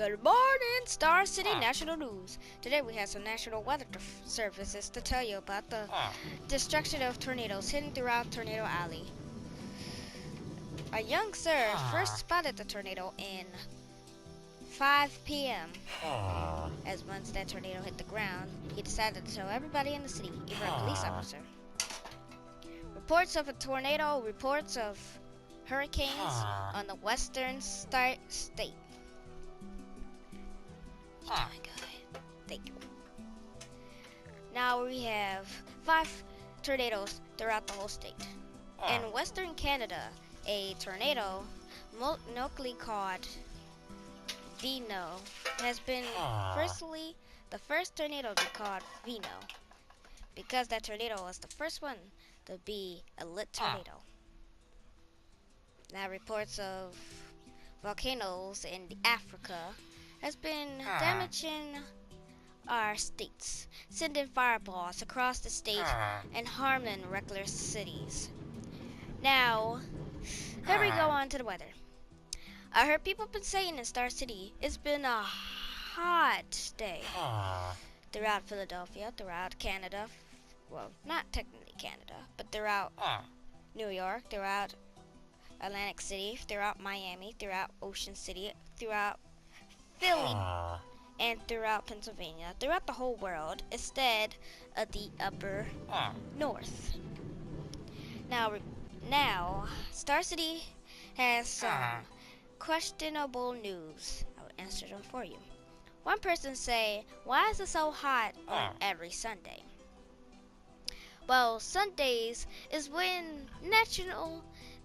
Good morning, Star City National News. Today we have some National Weather Services to tell you about the destruction of tornadoes hitting throughout Tornado Alley. A young sir first spotted the tornado in 5 p.m. As once that tornado hit the ground, he decided to tell everybody in the city, even a police officer. Reports of a tornado, reports of hurricanes on the western state. You're doing good. Thank you. Now we have 5 tornadoes throughout the whole state. In western Canada, a tornado, locally called Vino, has been the first tornado to be called Vino, because that tornado was the first one to be a lit tornado. Now reports of volcanoes in Africa has been damaging our states, sending fireballs across the state and harming regular cities. Now, here we go on to the weather. I heard people been saying in Star City it's been a hot day throughout Philadelphia, throughout Canada, well, not technically Canada, but throughout New York, throughout Atlantic City, throughout Miami, throughout Ocean City, throughout Philly, and throughout Pennsylvania, throughout the whole world, instead of the upper north. Now, Star City has some questionable news. I will answer them for you. One person say, why is it so hot on every Sunday? Well, Sundays is when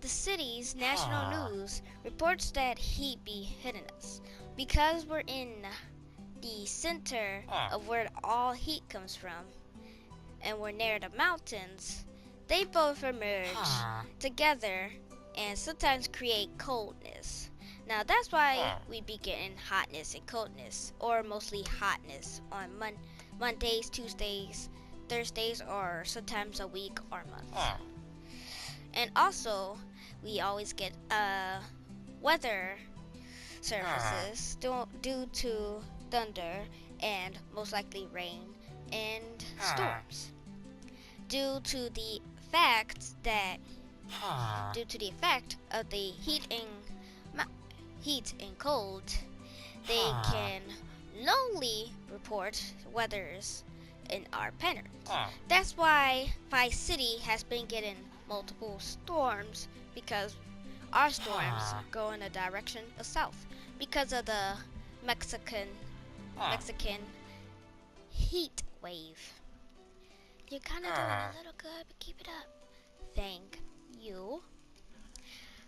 the city's national news reports that heat be hitting us. Because we're in the center of where all heat comes from, and we're near the mountains, they both emerge together and sometimes create coldness. Now that's why we be getting hotness and coldness, or mostly hotness on Mondays, Tuesdays, Thursdays, or sometimes a week or month. And also, we always get weather surfaces due to thunder and most likely rain and storms. Due to the effect of the heat and cold, they can only report weathers in our pattern. That's why Vice City has been getting multiple storms, because our storms go in a direction of south because of the Mexican heat wave. You're kind of doing a little good, but keep it up. Thank you.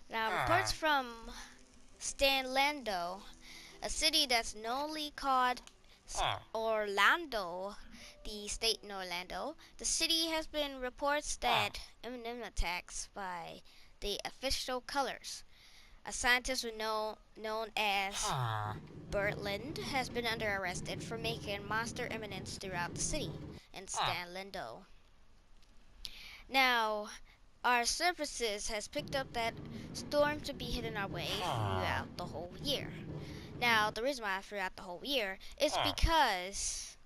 Now, reports from Stanlando, a city that's normally called Orlando, the state in Orlando. The city has been reports that imminent attacks by the official colors. A scientist known as Bertland has been under arrested for making monster imminence throughout the city in Stanlando. Now, our services has picked up that storms to be hitting our way throughout the whole year. Now, the reason why throughout the whole year is because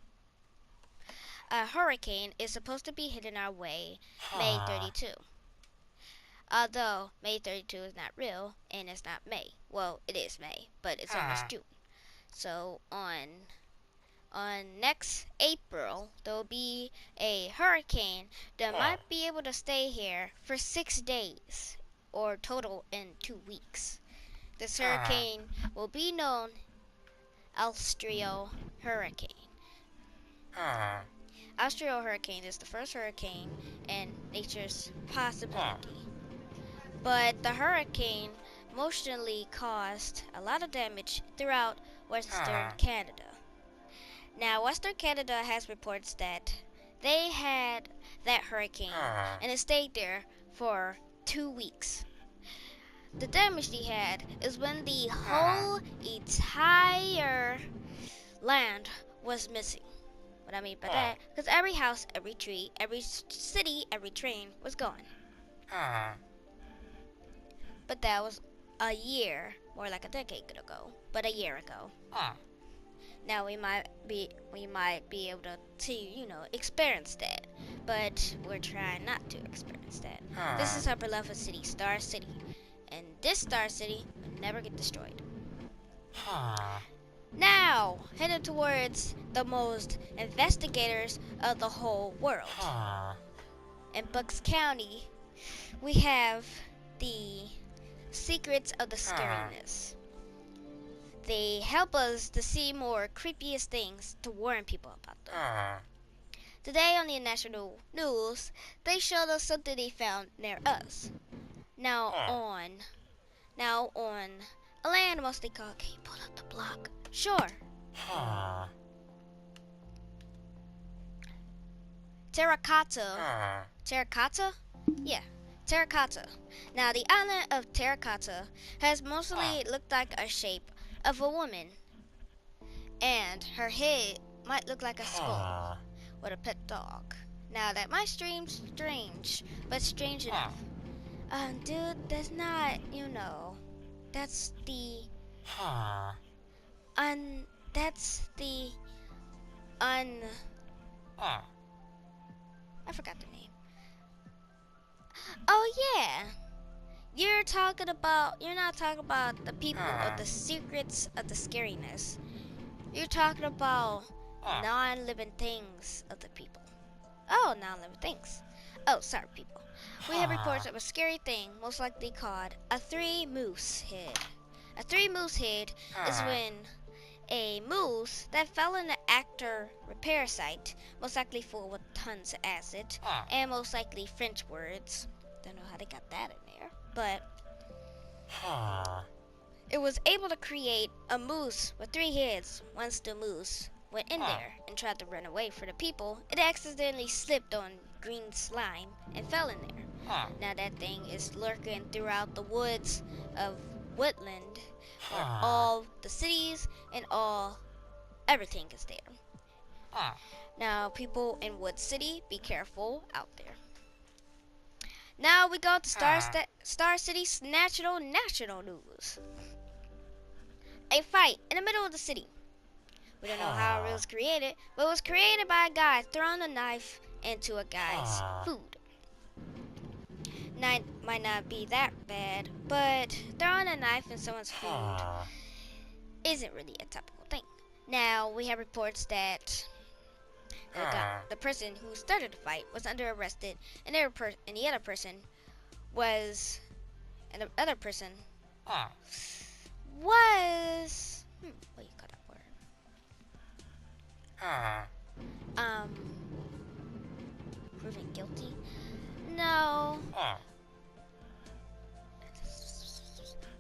a hurricane is supposed to be hitting our way May 32. Although May 32 is not real and it's not May. Well, it is May, but it's almost June. So on next April, there'll be a hurricane that might be able to stay here for 6 days, or total in 2 weeks. This hurricane will be known Austral Hurricane. Austral Hurricane is the first hurricane in nature's possibility. But the hurricane mostly caused a lot of damage throughout western Canada. Now, Western Canada has reports that they had that hurricane and it stayed there for 2 weeks. The damage they had is when the whole entire land was missing. What I mean by that, because every house, every tree, every city, every train was gone. But that was a year more like a decade ago, but a year ago. Now we might be able to experience that, but we're trying not to experience that. This is our beloved city, Star City, and this Star City will never get destroyed. Now, headed towards the most investigators of the whole world. In Bucks County, we have the Secrets of the Scariness. They help us to see more creepiest things to warn people about them. Today on the national news, they showed us something they found near us. Now on a land mostly called. Can you pull up the block? Sure. Terracotta. Terracotta? Yeah, Terracotta. Now the island of Terracotta has mostly looked like a shape of a woman, and her head might look like a skull with a pet dog. Now that might seem strange, but strange enough. Dude, that's not, that's the I forgot the name. Oh yeah. You're not talking about the people of the Secrets of the Scariness. You're talking about non-living things of the people. Oh, non-living things. Oh, sorry, people. We have reports of a scary thing, most likely called a three-moose head. A three-moose head is when a moose that fell in the actor repair site, most likely full with tons of acid, and most likely French words. Don't know how they got that in there, but it was able to create a moose with three heads. Once the moose went in there and tried to run away from the people, it accidentally slipped on green slime and fell in there. Now that thing is lurking throughout the woods of Woodland, where all the cities and everything is there. Now, people in Wood City, be careful out there. Now we go to Star City's national news. A fight in the middle of the city. We don't know how it was created, but it was created by a guy throwing a knife into a guy's food. Might not be that bad, but throwing a knife in someone's food isn't really a typical thing. Now we have reports that the person who started the fight was under arrested, and the other person was what do you call that word? Proven guilty? No.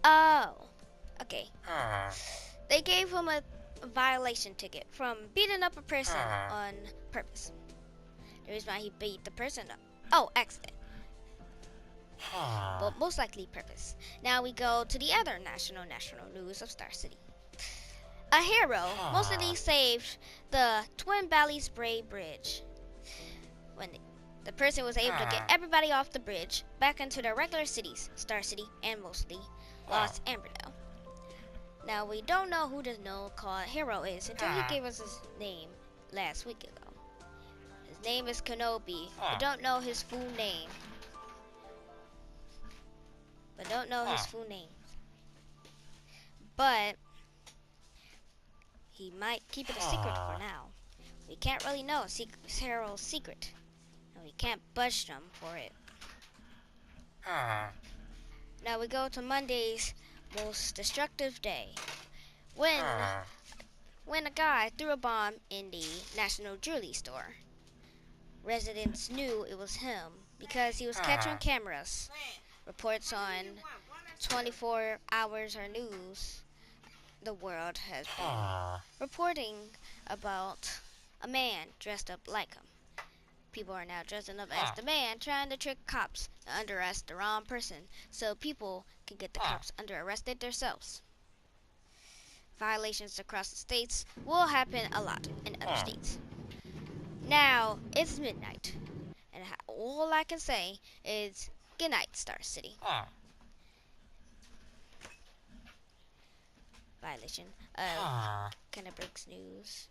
Oh, okay. They gave him a violation ticket from beating up a person on purpose. The reason why he beat the person up. Oh, accident. But most likely purpose. Now we go to the other national news of Star City. A hero mostly saved the Twin Valleys Bray Bridge. When the person was able to get everybody off the bridge back into their regular cities, Star City and mostly Los Amberdale. Now we don't know who this called hero is until he gave us his name last week ago. His name is Kenobi. I don't know his full name. But he might keep it a secret for now. We can't really know Hero's secret. And we can't budge them for it. Now we go to Monday's most destructive day. When a guy threw a bomb in the National Jewelry Store. Residents knew it was him because he was catching cameras. Reports on 24 Hours or News, the world has been reporting about a man dressed up like him. People are now dressing up as the man, trying to trick cops to under arrest the wrong person so people can get the cops under arrested themselves. Violations across the states will happen a lot in other states. Now, it's midnight, and all I can say is good night, Star City. violation. Kind of breaks news.